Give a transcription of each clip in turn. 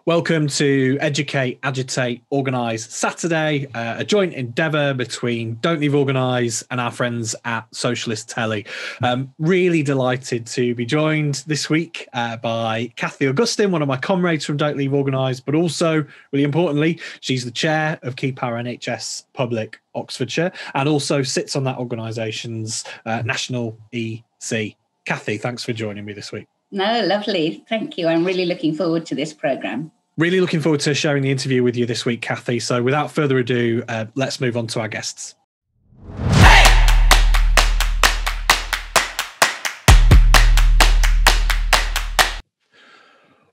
Welcome to Educate, Agitate, Organise Saturday, a joint endeavour between Don't Leave Organise and our friends at Socialist Telly. Really delighted to be joined this week by Cathy Augustine, one of my comrades from Don't Leave Organise, but also, really importantly, she's the chair of Keep Our NHS Public, Oxfordshire, and also sits on that organisation's national EC. Cathy, thanks for joining me this week. No, lovely. Thank you. I'm really looking forward to this programme. Really looking forward to sharing the interview with you this week, Cathy. So without further ado, let's move on to our guests.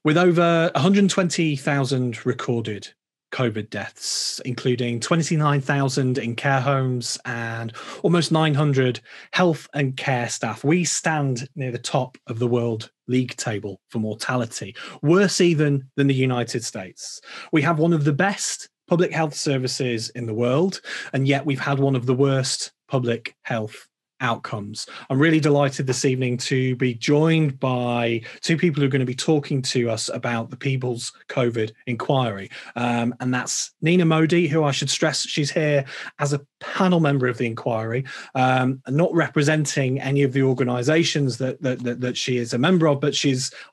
With over 120,000 recorded COVID deaths, including 29,000 in care homes and almost 900 health and care staff, we stand near the top of the world league table for mortality, worse even than the United States. We have one of the best public health services in the world, and yet we've had one of the worst public health outcomes. I'm really delighted this evening to be joined by two people who are going to be talking to us about the People's COVID Inquiry. And that's Nina Modi, who I should stress she's here as a panel member of the inquiry, not representing any of the organisations that she is a member of, but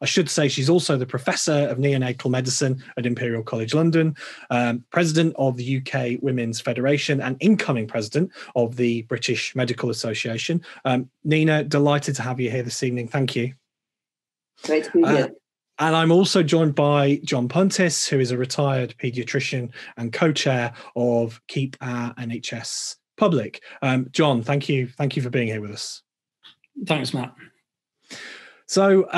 I should say she's also the Professor of Neonatal Medicine at Imperial College London, President of the UK Women's Federation and incoming President of the British Medical Association. Nina, delighted to have you here this evening. Thank you. Great to be here. And I'm also joined by John Puntis, who is a retired paediatrician and co-chair of Keep Our NHS Public. John, thank you for being here with us. Thanks, Matt. So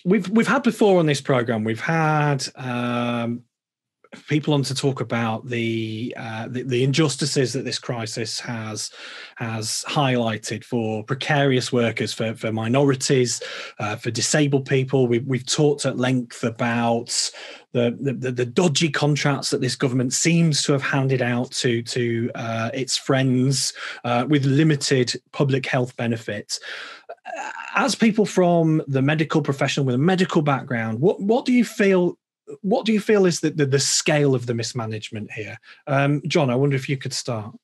we've had before on this programme, we've had people on to talk about the injustices that this crisis has highlighted for precarious workers, for minorities, for disabled people. We've talked at length about the dodgy contracts that this government seems to have handed out to its friends with limited public health benefits. As people from the medical profession with a medical background, what do you feel? What do you feel is the scale of the mismanagement here? John, I wonder if you could start.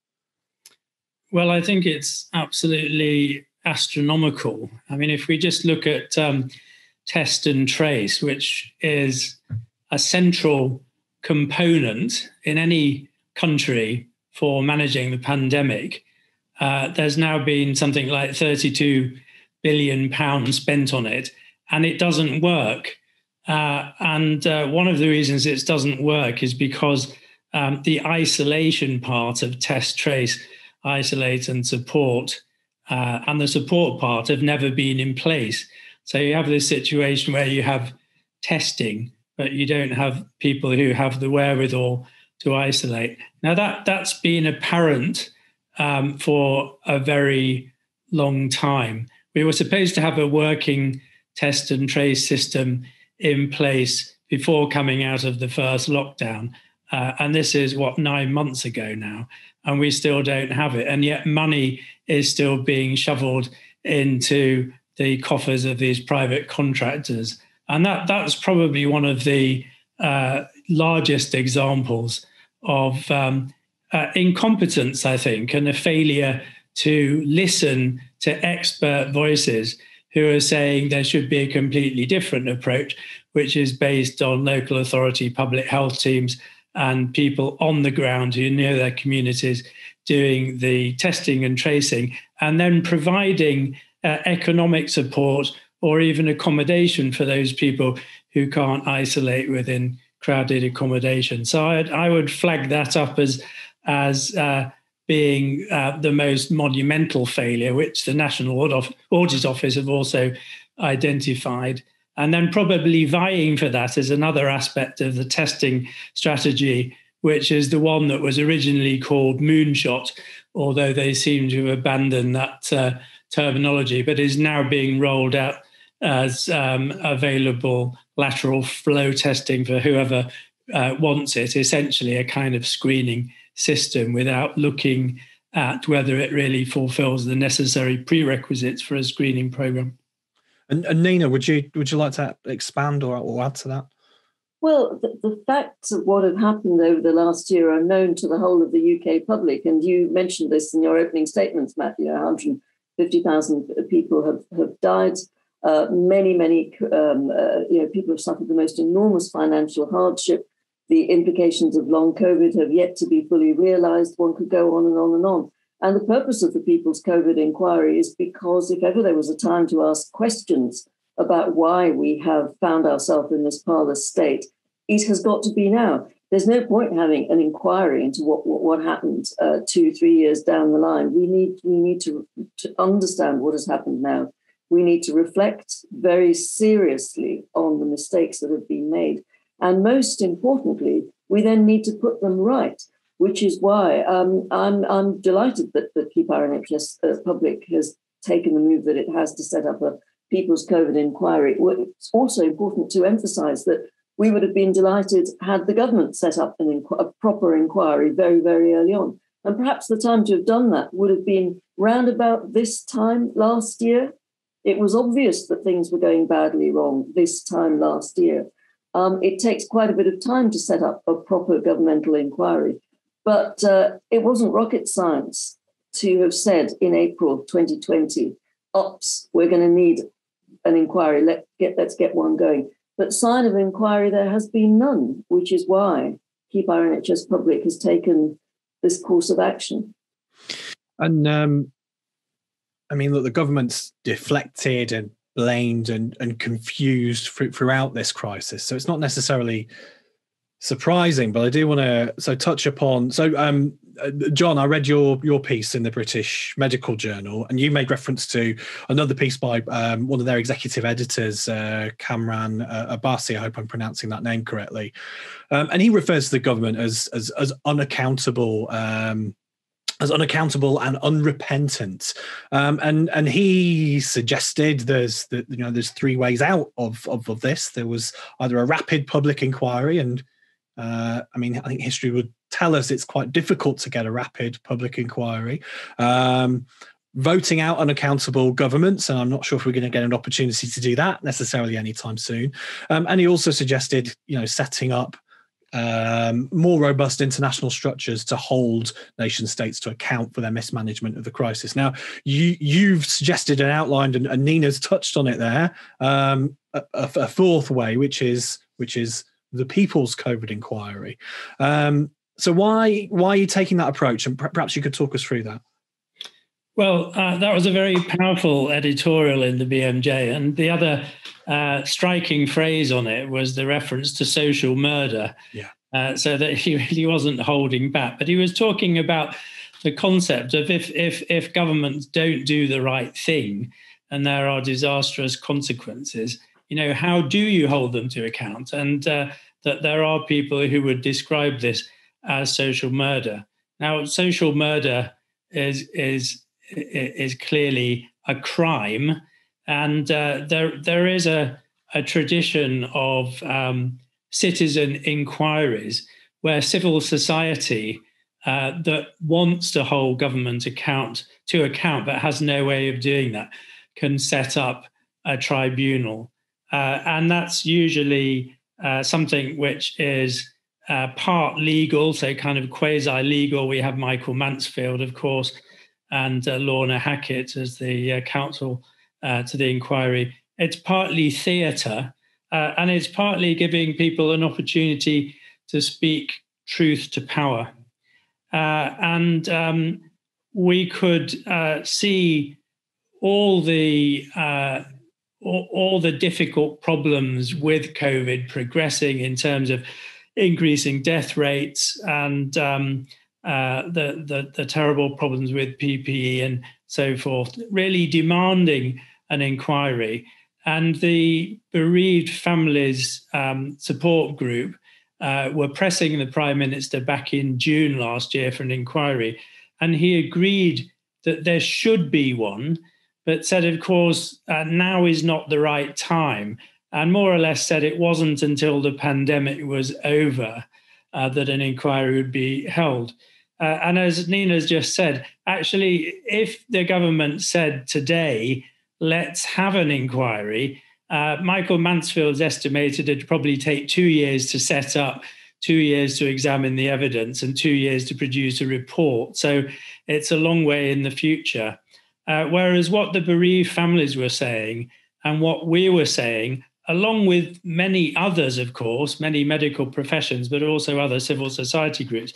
Well, I think it's absolutely astronomical. I mean, if we just look at test and trace, which is a central component in any country for managing the pandemic, there's now been something like £32 billion spent on it, and it doesn't work. And one of the reasons it doesn't work is because the isolation part of test, trace, isolate and support and the support part have never been in place. So you have this situation where you have testing, but you don't have people who have the wherewithal to isolate. Now that's been apparent for a very long time. We were supposed to have a working test and trace system in place before coming out of the first lockdown. And this is 9 months ago now, and we still don't have it. And yet money is still being shoveled into the coffers of these private contractors. And that's probably one of the largest examples of incompetence, I think, and a failure to listen to expert voices who are saying there should be a completely different approach, which is based on local authority, public health teams, and people on the ground who know their communities doing the testing and tracing, and then providing economic support or even accommodation for those people who can't isolate within crowded accommodation. So I would flag that up as being the most monumental failure, which the National Audit Office have also identified. And then probably vying for that is another aspect of the testing strategy, which is the one that was originally called moonshot, although they seem to have abandoned that terminology, but is now being rolled out as available lateral flow testing for whoever wants it, essentially a kind of screening system without looking at whether it really fulfills the necessary prerequisites for a screening program. And Nina, would you like to expand or add to that? Well, the facts of what have happened over the last year are known to the whole of the UK public. And you mentioned this in your opening statements, Matthew. 150,000 people have died. Many people have suffered the most enormous financial hardship. The implications of long COVID have yet to be fully realised. One could go on and on and on. And the purpose of the People's COVID Inquiry is because if ever there was a time to ask questions about why we have found ourselves in this parlous state, it has got to be now. There's no point having an inquiry into what happened 2-3 years down the line. We need to understand what has happened now. We need to reflect very seriously on the mistakes that have been made. And most importantly, we then need to put them right, which is why I'm delighted that Keep Our NHS Public has taken the move that it has to set up a People's COVID Inquiry. It's also important to emphasise that we would have been delighted had the government set up a proper inquiry very, very early on. And perhaps the time to have done that would have been round about this time last year. It was obvious that things were going badly wrong this time last year. It takes quite a bit of time to set up a proper governmental inquiry. But it wasn't rocket science to have said in April 2020, "Ops, we're going to need an inquiry. Let's get one going." But sign of inquiry there has been none, which is why Keep Our NHS Public has taken this course of action. And I mean, look, the government's deflected and blamed and confused throughout this crisis. So it's not necessarily surprising, but I do want to touch upon. So, John, I read your piece in the British Medical Journal, and you made reference to another piece by one of their executive editors, Kamran Abbasi. I hope I'm pronouncing that name correctly. And he refers to the government as unaccountable. As unaccountable and unrepentant, and he suggested there's three ways out of this. There was either a rapid public inquiry, and I think history would tell us it's quite difficult to get a rapid public inquiry. Voting out unaccountable governments, and I'm not sure if we're going to get an opportunity to do that necessarily anytime soon. And he also suggested, setting up more robust international structures to hold nation states to account for their mismanagement of the crisis. Now, you've suggested and outlined, and Nina's touched on it there, a fourth way, which is the People's COVID Inquiry. So why are you taking that approach? And perhaps you could talk us through that. Well, that was a very powerful editorial in the BMJ, and the other striking phrase on it was the reference to social murder. Yeah. So that he really wasn't holding back, but he was talking about the concept of if governments don't do the right thing and there are disastrous consequences, how do you hold them to account? And that there are people who would describe this as social murder. Now, social murder is clearly a crime, and there is a tradition of citizen inquiries where civil society that wants to hold government to account but has no way of doing that can set up a tribunal, and that's usually something which is part legal, so kind of quasi-legal. We have Michael Mansfield, of course, and Lorna Hackett as the counsel to the inquiry. It's partly theatre, and it's partly giving people an opportunity to speak truth to power. And we could see all the difficult problems with COVID progressing in terms of increasing death rates and the terrible problems with PPE and so forth, really demanding an inquiry. And the bereaved families support group were pressing the Prime Minister back in June last year for an inquiry. And he agreed that there should be one, but said, of course, now is not the right time. And more or less said it wasn't until the pandemic was over that an inquiry would be held. And as Nina's just said, actually, if the government said today, let's have an inquiry, Michael Mansfield's estimated it'd probably take 2 years to set up, 2 years to examine the evidence, and 2 years to produce a report. So it's a long way in the future. Whereas what the bereaved families were saying and what we were saying, along with many others, of course, many medical professions, but also other civil society groups,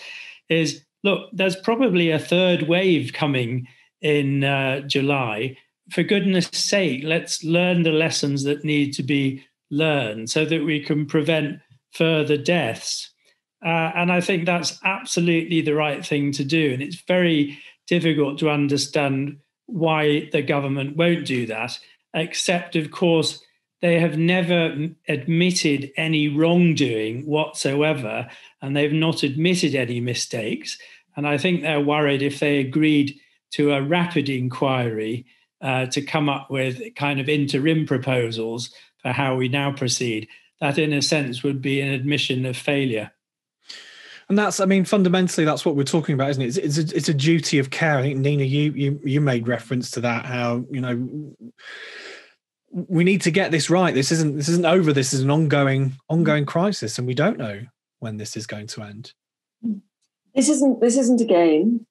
is, look, there's probably a third wave coming in July. For goodness sake, let's learn the lessons that need to be learned so that we can prevent further deaths. And I think that's absolutely the right thing to do. And it's very difficult to understand why the government won't do that, except, of course, they have never admitted any wrongdoing whatsoever, and they've not admitted any mistakes. And I think they're worried if they agreed to a rapid inquiry to come up with kind of interim proposals for how we now proceed, that in a sense would be an admission of failure. And that's, I mean, fundamentally, that's what we're talking about, isn't it? It's a duty of care. I think, Nina, you made reference to that, how, you know, we need to get this right. This isn't over. This is an ongoing crisis, and we don't know when this is going to end. This isn't a game.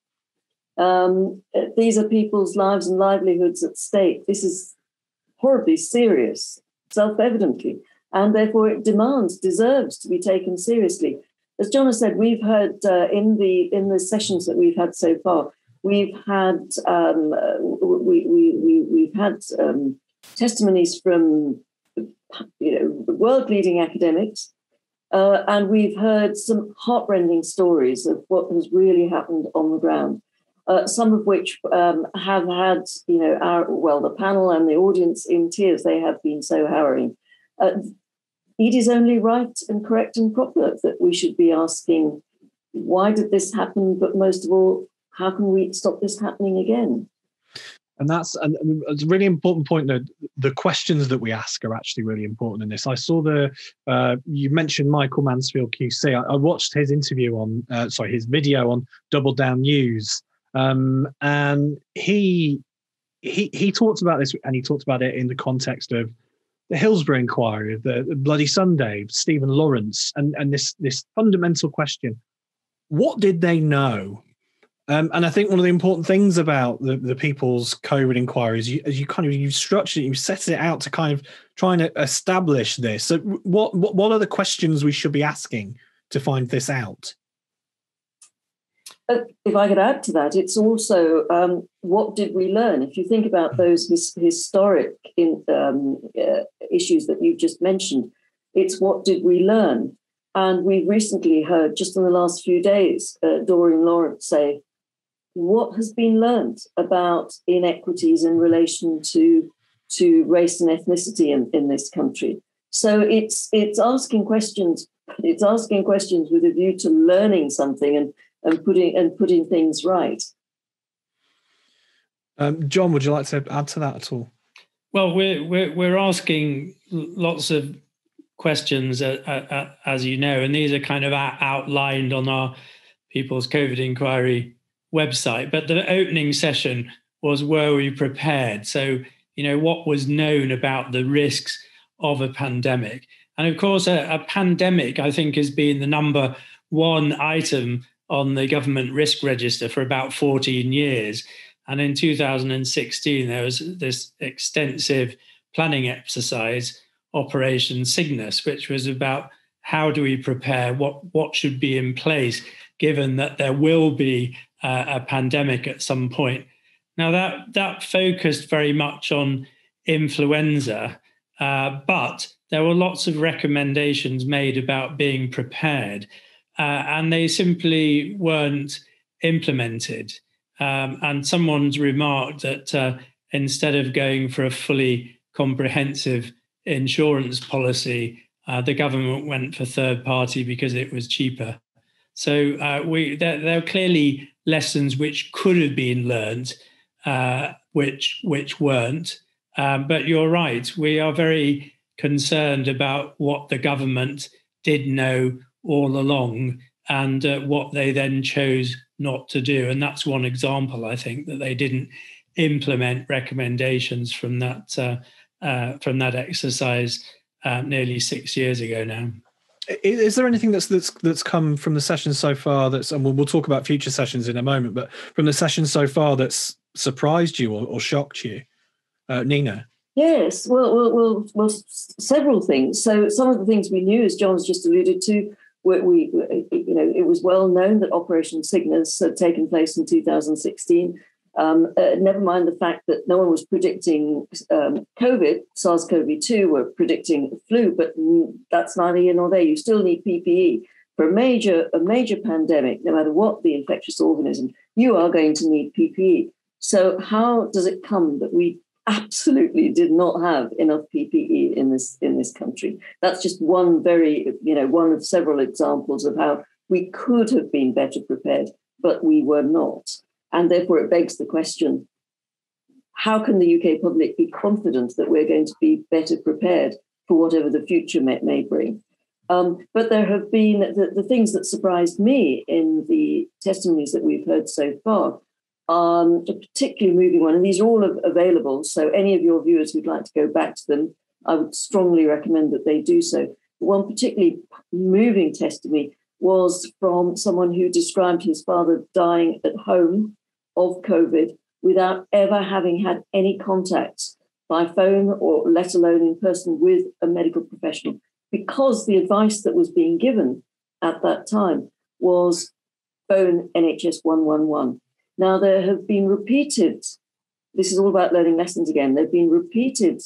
These are people's lives and livelihoods at stake. This is horribly serious, self-evidently, and therefore it deserves to be taken seriously. As John has said, we've heard in the sessions that we've had so far, we've had testimonies from world-leading academics, and we've heard some heartrending stories of what has really happened on the ground. Some of which have had, the panel and the audience in tears. They have been so harrowing. It is only right and correct and proper that we should be asking, why did this happen? But most of all, how can we stop this happening again? And it's a really important point that the questions that we ask are actually really important in this. I saw you mentioned Michael Mansfield QC. I watched his interview his video on Double Down News. And he talked about this, and he talked about it in the context of the Hillsborough inquiry, the Bloody Sunday, Stephen Lawrence, and this fundamental question: what did they know? And I think one of the important things about the People's COVID inquiry is you structured it, you set it out to kind of trying to establish this. So what are the questions we should be asking to find this out? If I could add to that, it's also what did we learn? If you think about those historic issues that you've just mentioned, it's what did we learn? And we've recently heard, just in the last few days, Doreen Lawrence say, what has been learned about inequities in relation to race and ethnicity in this country? So it's asking questions. It's asking questions with a view to learning something and putting things right. John, would you like to add to that at all? Well, we're asking lots of questions, as you know, and these are kind of outlined on our People's COVID Inquiry website. But the opening session was, were we prepared? So, what was known about the risks of a pandemic? And of course, a pandemic, I think, has been the number one item on the government risk register for about 14 years. And in 2016, there was this extensive planning exercise, Operation Cygnus, which was about how do we prepare, what should be in place, given that there will be a pandemic at some point. Now, that focused very much on influenza, but there were lots of recommendations made about being prepared. And they simply weren't implemented. And someone's remarked that instead of going for a fully comprehensive insurance policy, the government went for third party because it was cheaper. So there are clearly lessons which could have been learned, which weren't. But you're right, we are very concerned about what the government did know all along and what they then chose not to do. And that's one example, I think, that they didn't implement recommendations from that from that exercise nearly 6 years ago now. Is there anything that's come from the session so far and we'll talk about future sessions in a moment, but from the session so far that's surprised you or shocked you, Nina? Yes, well, several things. So some of the things we knew, as John's just alluded to, it was well known that Operation Cygnus had taken place in 2016. Never mind the fact that no one was predicting COVID, SARS-CoV-2 were predicting flu, but that's neither here nor there. You still need PPE. For a major pandemic, no matter what the infectious organism, you are going to need PPE. So how does it come that we absolutely did not have enough PPE in this country? That's just one of several examples of how we could have been better prepared, but we were not. And therefore, it begs the question, how can the UK public be confident that we're going to be better prepared for whatever the future may bring? But there have been the things that surprised me in the testimonies that we've heard so far. A particularly moving one, and these are all available, so any of your viewers who'd like to go back to them, I would strongly recommend that they do so. One particularly moving testimony was from someone who described his father dying at home of COVID without ever having had any contact by phone or let alone in person with a medical professional, because the advice that was being given at that time was phone NHS 111. Now, there have been repeated, this is all about learning lessons again, there have been repeated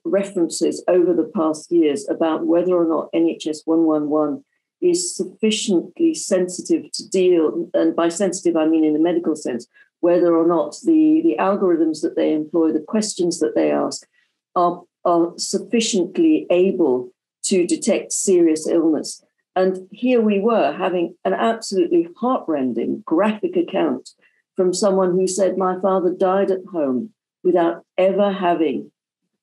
references over the past years about whether or not NHS 111 is sufficiently sensitive to deal, and by sensitive I mean in the medical sense, whether or not the algorithms that they employ, the questions that they ask are sufficiently able to detect serious illness. And here we were having an absolutely heartrending graphic account from someone who said, my father died at home without ever having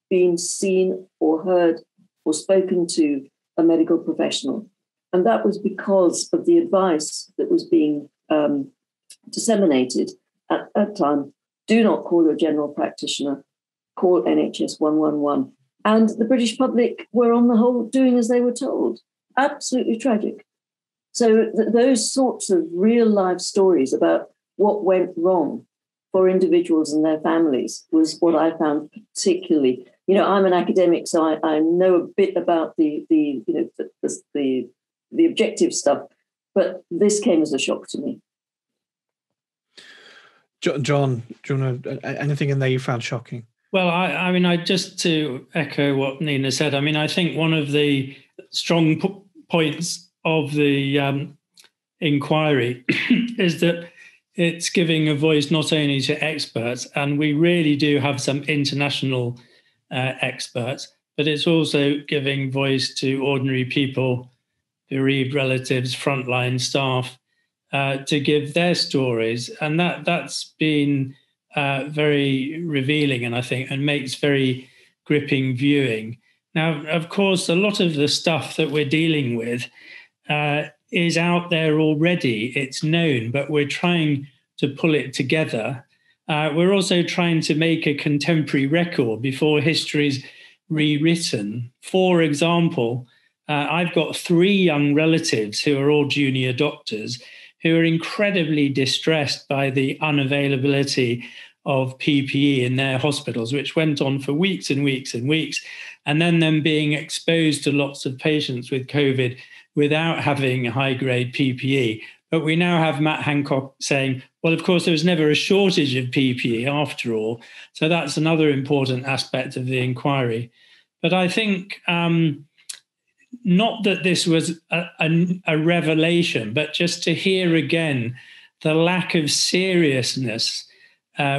been seen or heard or spoken to a medical professional. And that was because of the advice that was being disseminated at that time. Do not call your general practitioner, call NHS 111. And the British public were on the whole doing as they were told. Absolutely tragic. So those sorts of real life stories about what went wrong for individuals and their families was what I found particularly. I'm an academic, so I know a bit about the objective stuff, but this came as a shock to me. John, do you want to, anything in there you found shocking? Well, I just to echo what Nina said, I think one of the strong points of the inquiry is that it's giving a voice not only to experts, and we really do have some international experts, but it's also giving voice to ordinary people, bereaved relatives, frontline staff, to give their stories. And that's been very revealing, and I think, and makes very gripping viewing. Now, of course, a lot of the stuff that we're dealing with is out there already. It's known, but we're trying to pull it together. We're also trying to make a contemporary record before history's rewritten. For example, I've got 3 young relatives who are all junior doctors who are incredibly distressed by the unavailability of PPE in their hospitals, which went on for weeks and weeks and weeks, and then them being exposed to lots of patients with COVID without having high-grade PPE. But we now have Matt Hancock saying, well, of course, there was never a shortage of PPE after all. So that's another important aspect of the inquiry. But I think not that this was a revelation, but just to hear again the lack of seriousness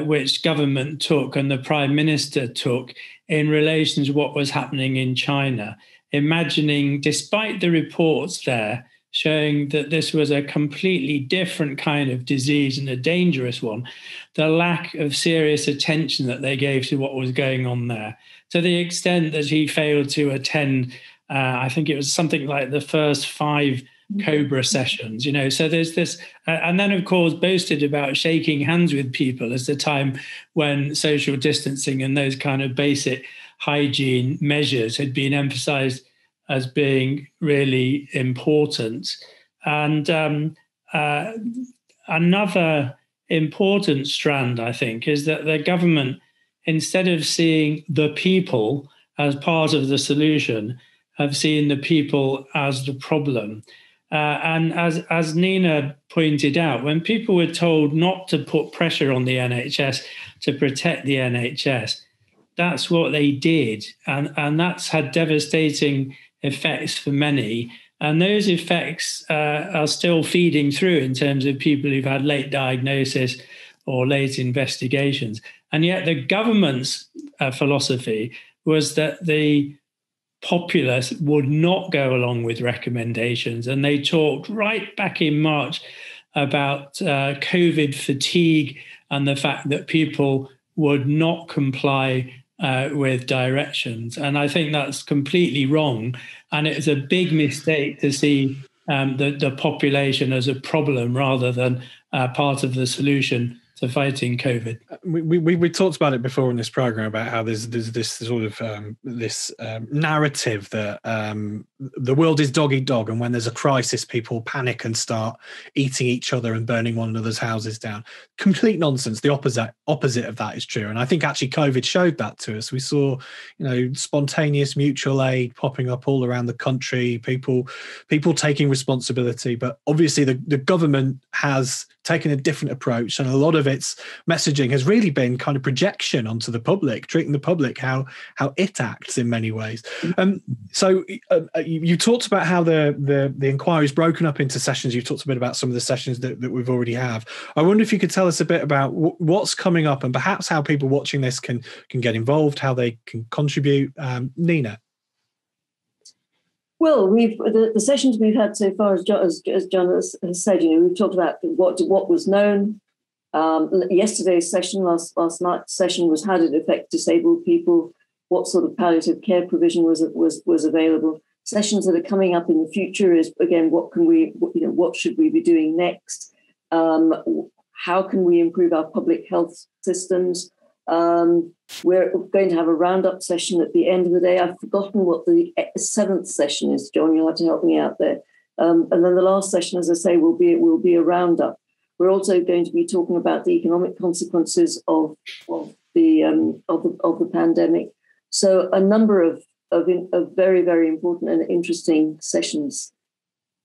which government took and the Prime Minister took in relation to what was happening in China, imagining, despite the reports there showing that this was a completely different kind of disease and a dangerous one, the lack of serious attention that they gave to what was going on there, to the extent that he failed to attend, I think it was something like the first 5 Cobra sessions, so there's this, and then of course boasted about shaking hands with people as the time when social distancing and those kind of basic hygiene measures had been emphasized as being really important. And another important strand, I think, is that the government, instead of seeing the people as part of the solution, have seen the people as the problem. And as Nina pointed out, when people were told not to put pressure on the NHS to protect the NHS, that's what they did. And that's had devastating effects for many. And those effects are still feeding through in terms of people who've had late diagnosis or late investigations. And yet the government's philosophy was that the populace would not go along with recommendations. And they talked right back in March about COVID fatigue and the fact that people would not comply with directions. And I think that's completely wrong. And it's a big mistake to see the population as a problem rather than part of the solution to fighting COVID. We talked about it before in this program about how there's this sort of narrative that the world is dog eat dog, and when there's a crisis, people panic and start eating each other and burning one another's houses down. Complete nonsense. The opposite of that is true, and I think actually COVID showed that to us. We saw, spontaneous mutual aid popping up all around the country, people taking responsibility, but obviously the government has taken a different approach, and a lot of its messaging has really been kind of projection onto the public, treating the public how it acts in many ways. So you talked about how the inquiry is broken up into sessions. You talked a bit about some of the sessions that we've already have. I wonder if you could tell us a bit about what's coming up and perhaps how people watching this can get involved, how they can contribute. Nina. Well, the sessions we've had so far, as John has said, we've talked about what was known. Yesterday's session, last night's session, was how did it affect disabled people? What sort of palliative care provision was available? Sessions that are coming up in the future is, again, what should we be doing next? How can we improve our public health systems? We're going to have a roundup session at the end of the day. I've forgotten what the 7th session is, John. You'll have to help me out there. And then the last session, as I say, will be a roundup. We're also going to be talking about the economic consequences of the pandemic. So a number of very, very important and interesting sessions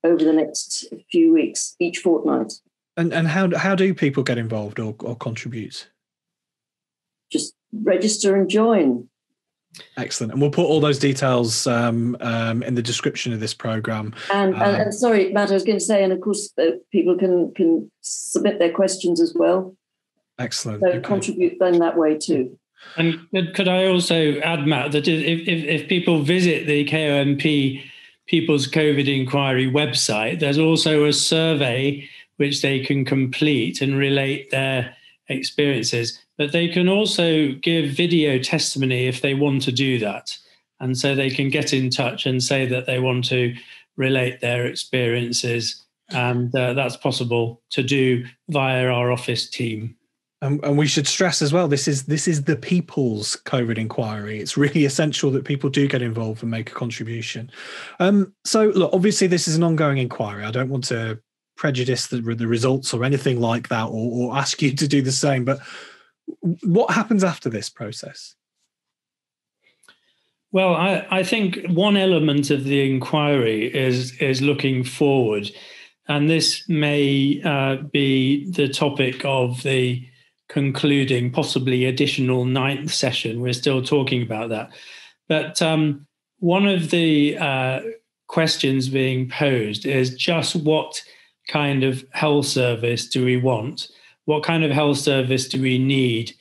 over the next few weeks, each fortnight. And how do people get involved or contribute? Just register and join. Excellent. And we'll put all those details in the description of this program. And sorry, Matt, I was going to say, and of course, people can submit their questions as well. Excellent. So contribute then that way too. And could I also add, Matt, that if people visit the KOMP People's COVID Inquiry website, there's also a survey which they can complete and relate their experiences. But they can also give video testimony if they want to do that. And so they can get in touch and say that they want to relate their experiences. And that's possible to do via our office team. And we should stress as well, this is the people's COVID inquiry. It's really essential that people do get involved and make a contribution. So look, obviously this is an ongoing inquiry. I don't want to prejudice the results or anything like that, or ask you to do the same. But what happens after this process? Well, I think one element of the inquiry is looking forward. And this may be the topic of the concluding, possibly additional 9th session. We're still talking about that. But one of the questions being posed is just what kind of health service do we want? What kind of health service do we need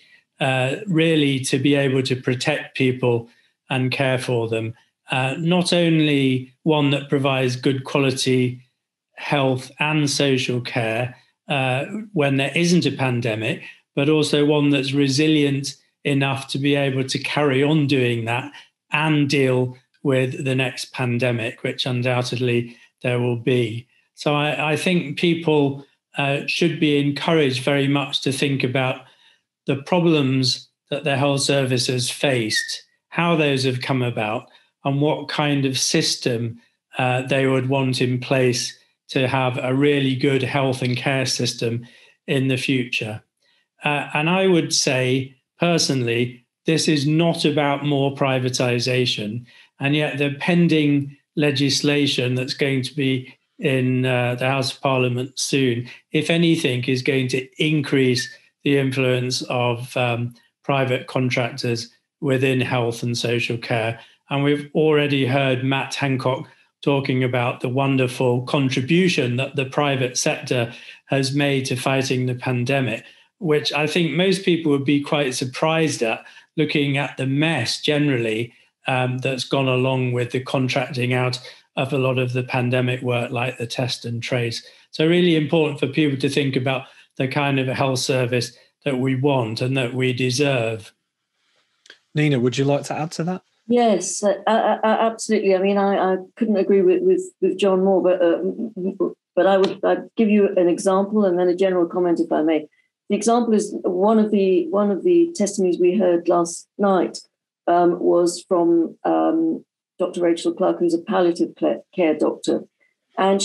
really to be able to protect people and care for them? Not only one that provides good quality health and social care when there isn't a pandemic, but also one that's resilient enough to be able to carry on doing that and deal with the next pandemic, which undoubtedly there will be. So I think people should be encouraged very much to think about the problems that the health service has faced, how those have come about, and what kind of system they would want in place to have a really good health and care system in the future. And I would say, personally, this is not about more privatization, and yet the pending legislation that's going to be in the House of Parliament soon, if anything, is going to increase the influence of private contractors within health and social care. And we've already heard Matt Hancock talking about the wonderful contribution that the private sector has made to fighting the pandemic, which I think most people would be quite surprised at, looking at the mess generally that's gone along with the contracting out of a lot of the pandemic work, like the test and trace. So really important for people to think about the kind of health service that we want and that we deserve. Nina, would you like to add to that? Yes, absolutely. I mean, I couldn't agree with John more, but I'd give you an example and then a general comment, if I may. The example is one of the testimonies we heard last night was from Dr. Rachel Clark, who's a palliative care doctor, and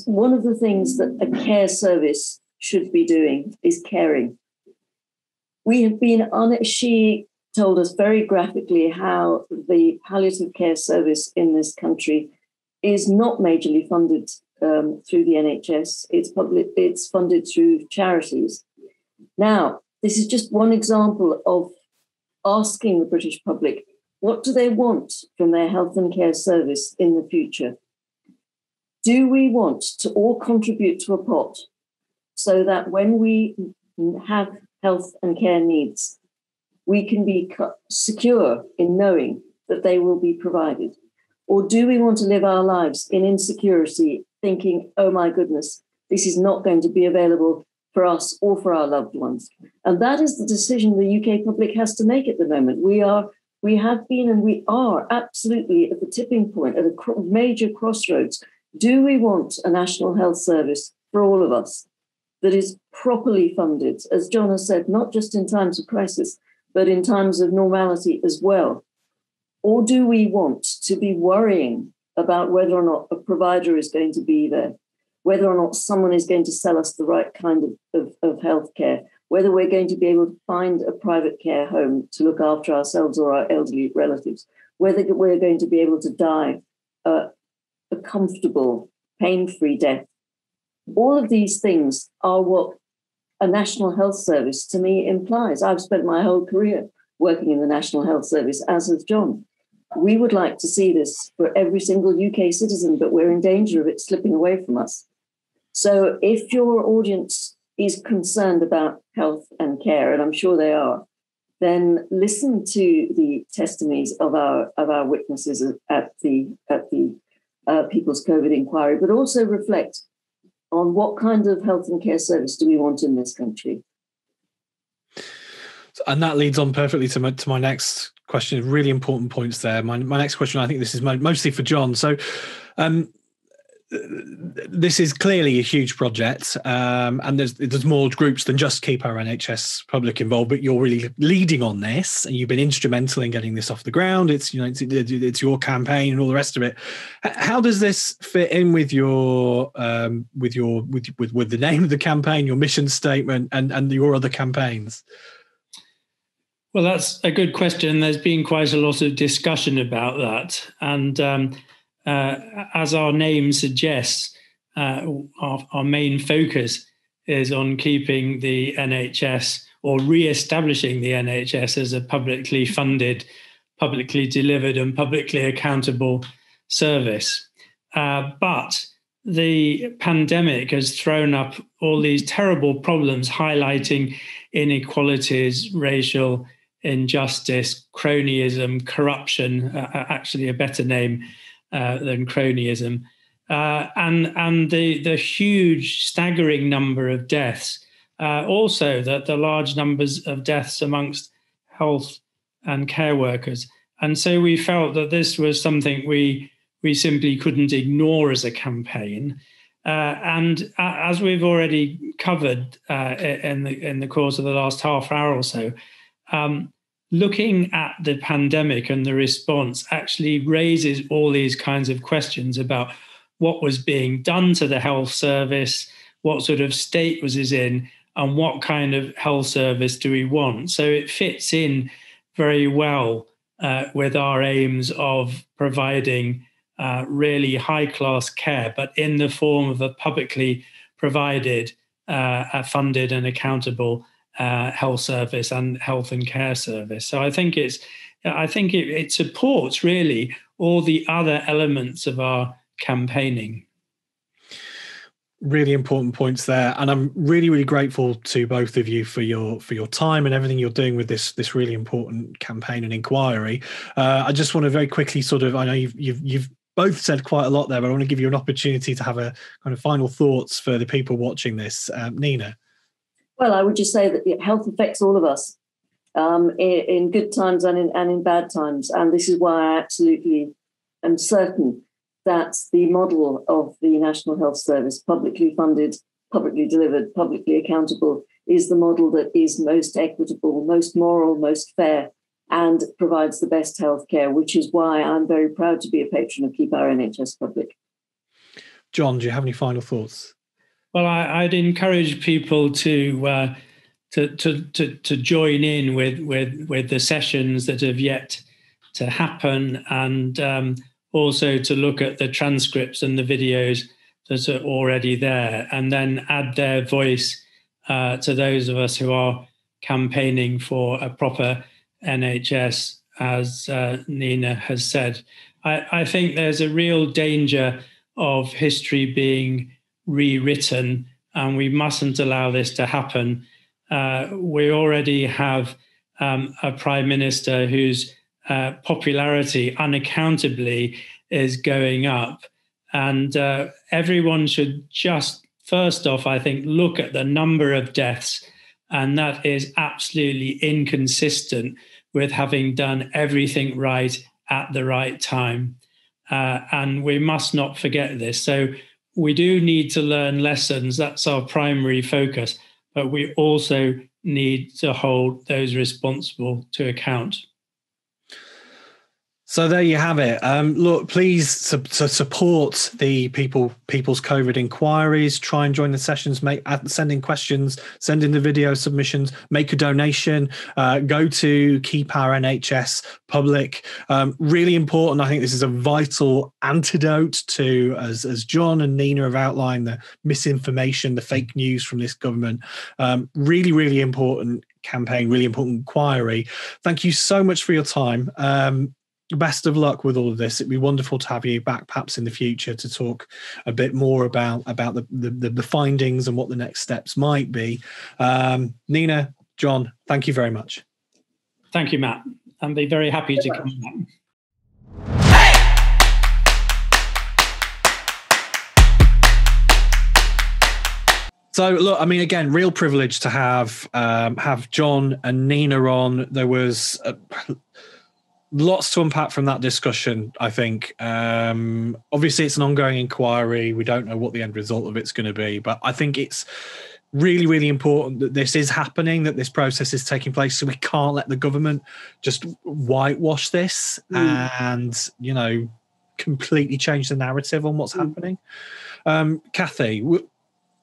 one of the things that a care service should be doing is caring. We have been she told us very graphically how the palliative care service in this country is not majorly funded through the NHS. It's funded through charities. Now, this is just one example of asking the British public, what do they want from their health and care service in the future? Do we want to all contribute to a pot so that when we have health and care needs, we can be secure in knowing that they will be provided? Or do we want to live our lives in insecurity, thinking, oh my goodness, this is not going to be available for us or for our loved ones? And that is the decision the UK public has to make at the moment. We have been and we are absolutely at the tipping point, at a major crossroads. Do we want a national health service for all of us that is properly funded, as John has said, not just in times of crisis, but in times of normality as well? Or do we want to be worrying about whether or not a provider is going to be there, whether or not someone is going to sell us the right kind of healthcare, whether we're going to be able to find a private care home to look after ourselves or our elderly relatives, whether we're going to be able to die a comfortable, pain-free death? All of these things are what a national health service to me implies. I've spent my whole career working in the National Health Service, as has John. We would like to see this for every single UK citizen, but we're in danger of it slipping away from us. So if your audience is concerned about health and care, and I'm sure they are, then listen to the testimonies of our witnesses at the People's COVID Inquiry, but also reflect on what kind of health and care service do we want in this country. And that leads on perfectly to my next question. Really important points there. My next question, I think this is mostly for John. So this is clearly a huge project, and there's more groups than just Keep Our NHS Public involved, but you're really leading on this, and you've been instrumental in getting this off the ground. It's it's your campaign and all the rest of it. How does this fit in with your with the name of the campaign, your mission statement, and your other campaigns? Well, that's a good question. There's been quite a lot of discussion about that. And as our name suggests, our main focus is on keeping the NHS, or re-establishing the NHS as a publicly funded, publicly delivered and publicly accountable service. But the pandemic has thrown up all these terrible problems, highlighting inequalities, racial injustice, cronyism, corruption, actually a better name than cronyism, and the huge, staggering number of deaths. Also, the large numbers of deaths amongst health and care workers. And so we felt that this was something we we simply couldn't ignore as a campaign. And as we've already covered in the course of the last half hour or so, looking at the pandemic and the response actually raises all these kinds of questions about what was being done to the health service, what sort of state was it in, and what kind of health service do we want. So it fits in very well with our aims of providing really high-class care, but in the form of a publicly provided, funded and accountable health service and health and care service. So I think it supports really all the other elements of our campaigning. Really important points there, and I'm really, really grateful to both of you for your time and everything you're doing with this really important campaign and inquiry. I just want to very quickly I know you've both said quite a lot there, but I want to give you an opportunity to have a kind of final thoughts for the people watching this. Nina? Well, I would just say that health affects all of us in good times and in bad times. And this is why I absolutely am certain that the model of the National Health Service, publicly funded, publicly delivered, publicly accountable, is the model that is most equitable, most moral, most fair, and provides the best healthcare, which is why I'm very proud to be a patron of Keep Our NHS Public. John, do you have any final thoughts? Well, I'd encourage people to join in with the sessions that have yet to happen, and also to look at the transcripts and the videos that are already there, and then add their voice to those of us who are campaigning for a proper NHS, as Nina has said. I think there's a real danger of history being rewritten, and we mustn't allow this to happen. We already have a Prime Minister whose popularity unaccountably is going up, and everyone should just, first off, I think, look at the number of deaths, and that is absolutely inconsistent with having done everything right at the right time. And we must not forget this. So we do need to learn lessons. That's our primary focus. But we also need to hold those responsible to account. So there you have it. Look, please support the people's COVID inquiries. Try and join the sessions. Send in questions. Send in the video submissions. Make a donation. Go to Keep Our NHS Public. Really important. I think this is a vital antidote to, as John and Nina have outlined, the misinformation, the fake news from this government. Really, really important campaign. Really important inquiry. Thank you so much for your time. Best of luck with all of this. It'd be wonderful to have you back perhaps in the future to talk a bit more about the findings and what the next steps might be. Nina, John, thank you very much. Thank you, Matt. I'd be very happy to come back. So, look, I mean, again, real privilege to have John and Nina on. There was lots to unpack from that discussion, I think. Obviously, it's an ongoing inquiry. We don't know what the end result of it's going to be, but I think it's really, really important that this is happening, that this process is taking place. So we can't let the government just whitewash this and, completely change the narrative on what's happening. Kathy,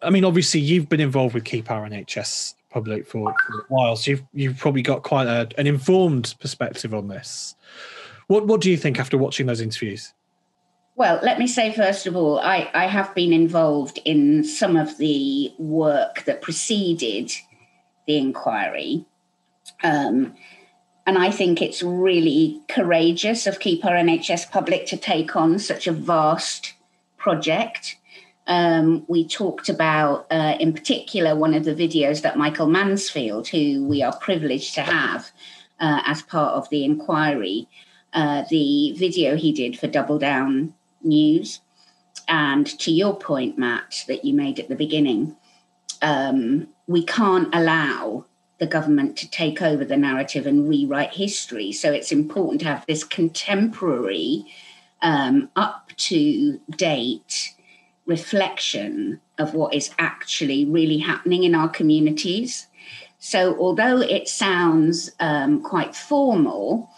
I mean, obviously, you've been involved with Keep Our NHS Public for a while, so you've probably got quite an informed perspective on this. What do you think after watching those interviews? Well, let me say, first of all, I have been involved in some of the work that preceded the inquiry. And I think it's really courageous of Keep Our NHS Public to take on such a vast project. We talked about, in particular, one of the videos that Michael Mansfield, who we are privileged to have as part of the inquiry, the video he did for Double Down News. And to your point, Matt, that you made at the beginning, we can't allow the government to take over the narrative and rewrite history. So it's important to have this contemporary up to date reflection of what is actually really happening in our communities. So although it sounds quite formal,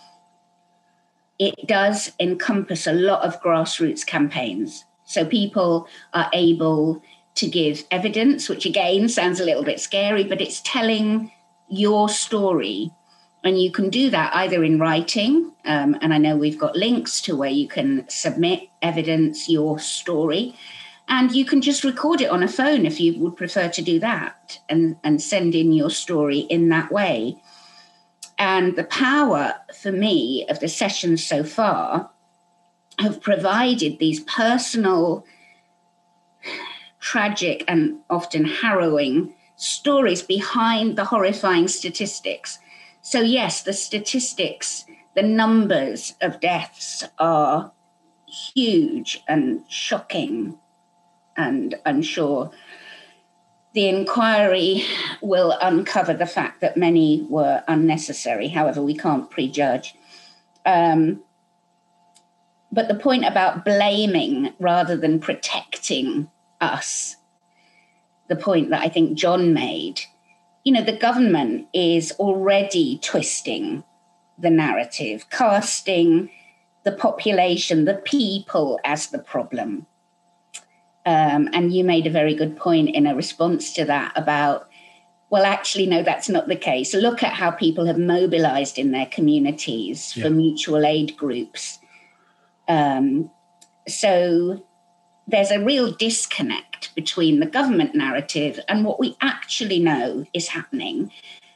it does encompass a lot of grassroots campaigns. So people are able to give evidence, which again sounds a little bit scary, but it's telling your story. And you can do that either in writing, and I know we've got links to where you can submit evidence, your story, and you can just record it on a phone if you would prefer to do that and send in your story in that way. And the power for me of the sessions so far have provided these personal, tragic and often harrowing stories behind the horrifying statistics. So yes, the statistics, the numbers of deaths are huge and shocking, and I'm sure the inquiry will uncover the fact that many were unnecessary. However, we can't prejudge. But the point about blaming rather than protecting us, the point that I think John made, you know, the government is already twisting the narrative, casting the population, the people as the problem. And you made a very good point in a response to that about, well, actually, no, that's not the case. Look at how people have mobilized in their communities for mutual aid groups. So there's a real disconnect between the government narrative and what we actually know is happening.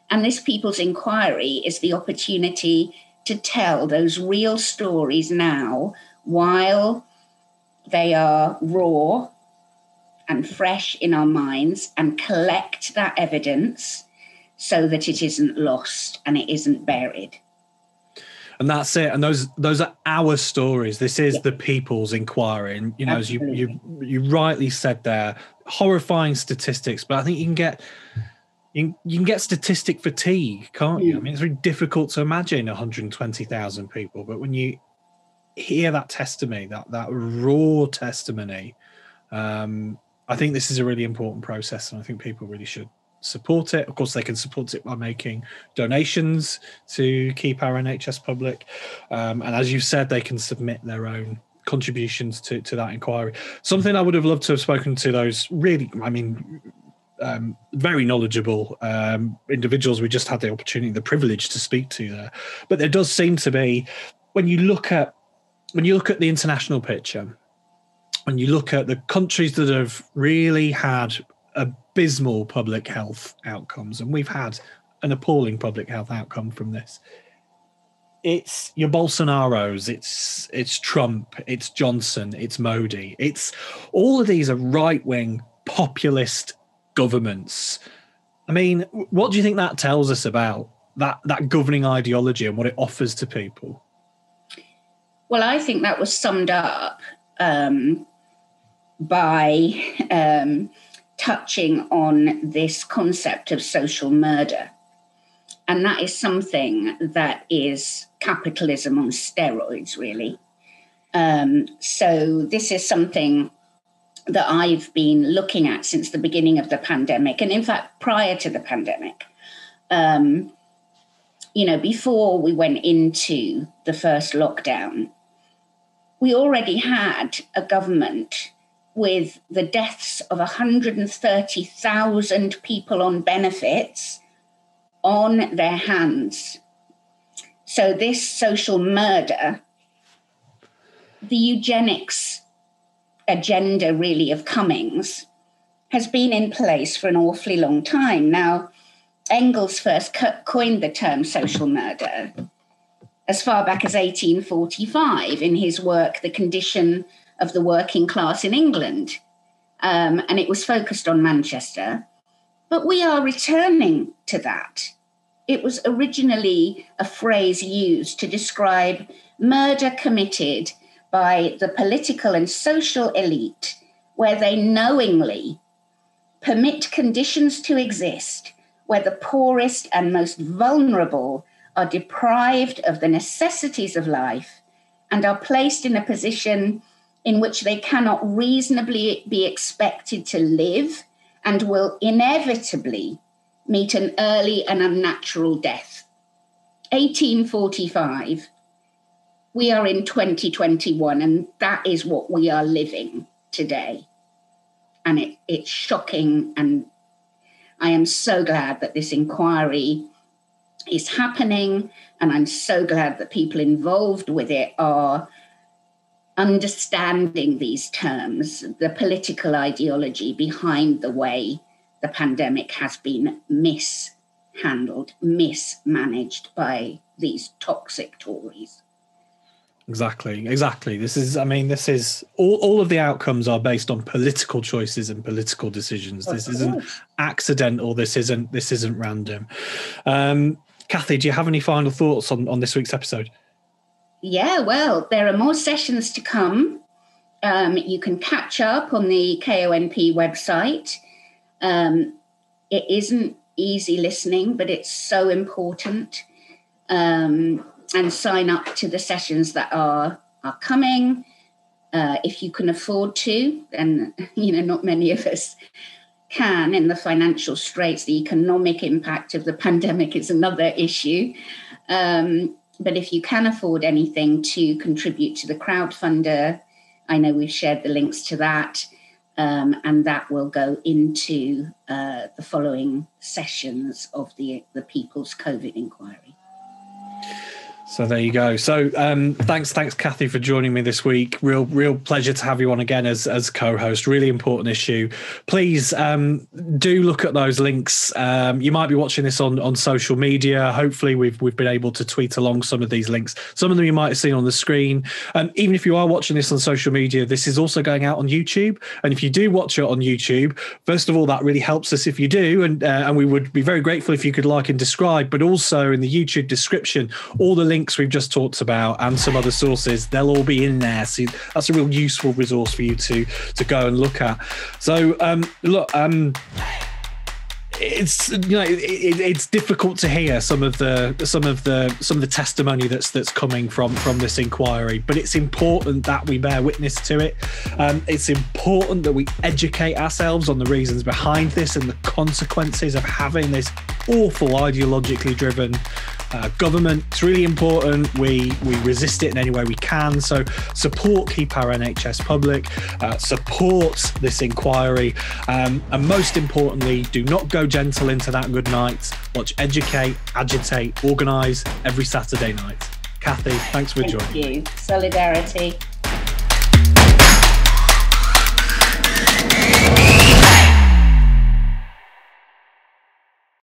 And this People's Inquiry is the opportunity to tell those real stories now while they are raw and fresh in our minds, and collect that evidence so that it isn't lost and it isn't buried. And that's it. And those are our stories. This is the People's Inquiry. And, you know, absolutely, as you rightly said there, horrifying statistics, but I think you can get statistic fatigue, can't you? I mean, it's very difficult to imagine 120,000 people, but when you hear that testimony, that raw testimony, I think this is a really important process, and I think people really should support it. Of course, they can support it by making donations to Keep Our NHS Public. And as you said, they can submit their own contributions to that inquiry. Something I would have loved to have spoken to those really, I mean, very knowledgeable individuals we just had the opportunity, the privilege to speak to there. But there does seem to be, when you look at the international picture, when you look at the countries that have really had abysmal public health outcomes, and we've had an appalling public health outcome from this, it's your Bolsonaros, it's Trump, it's Johnson, it's Modi, it's all of these are right-wing populist governments. I mean, what do you think that tells us about that governing ideology and what it offers to people? Well, I think that was summed up by touching on this concept of social murder. And that is something that is capitalism on steroids, really. So this is something that I've been looking at since the beginning of the pandemic. And in fact, prior to the pandemic, you know, before we went into the first lockdown, we already had a government with the deaths of 130,000 people on benefits on their hands. So this social murder, the eugenics agenda really of Cummings, has been in place for an awfully long time. Now, Engels first coined the term social murder as far back as 1845 in his work, The Condition of the Working Class in England. And it was focused on Manchester. But we are returning to that. It was originally a phrase used to describe murder committed by the political and social elite, where they knowingly permit conditions to exist where the poorest and most vulnerable are deprived of the necessities of life and are placed in a position in which they cannot reasonably be expected to live and will inevitably meet an early and unnatural death. 1845. We are in 2021, and that is what we are living today. And it's shocking, and I am so glad that this inquiry is happening, and I'm so glad that people involved with it are understanding these terms, the political ideology behind the way the pandemic has been mishandled, mismanaged by these toxic Tories. Exactly. This is all of the outcomes are based on political choices and political decisions. This isn't accidental. This isn't random. Kathy, do you have any final thoughts on this week's episode? Yeah, well, there are more sessions to come. You can catch up on the KONP website. It isn't easy listening, but it's so important. And sign up to the sessions that are coming. If you can afford to, and not many of us can in the financial straits. The economic impact of the pandemic is another issue. But if you can afford anything to contribute to the crowdfunder, I know we've shared the links to that, and that will go into the following sessions of the People's COVID Inquiry. So there you go. So thanks, Kathy, for joining me this week. Real pleasure to have you on again as co-host. Really important issue. Please do look at those links. You might be watching this on social media. Hopefully, we've been able to tweet along some of these links. Some of them you might have seen on the screen. Even if you are watching this on social media, this is also going out on YouTube. And if you do watch it on YouTube, first of all, that really helps us if you do, and we would be very grateful if you could like and describe. But also in the YouTube description, all the links we've just talked about and some other sources, they'll all be in there. So that's a real useful resource for you to go and look at. So it's it's difficult to hear some of the testimony that's coming from this inquiry, but it's important that we bear witness to it. It's important that we educate ourselves on the reasons behind this and the consequences of having this awful ideologically driven government. It's really important we resist it in any way we can. So support Keep Our NHS Public, support this inquiry, and most importantly, do not go gentle into that good night. Watch Educate, Agitate, Organise every Saturday night. Kathy, thanks for joining. Thank you. Solidarity.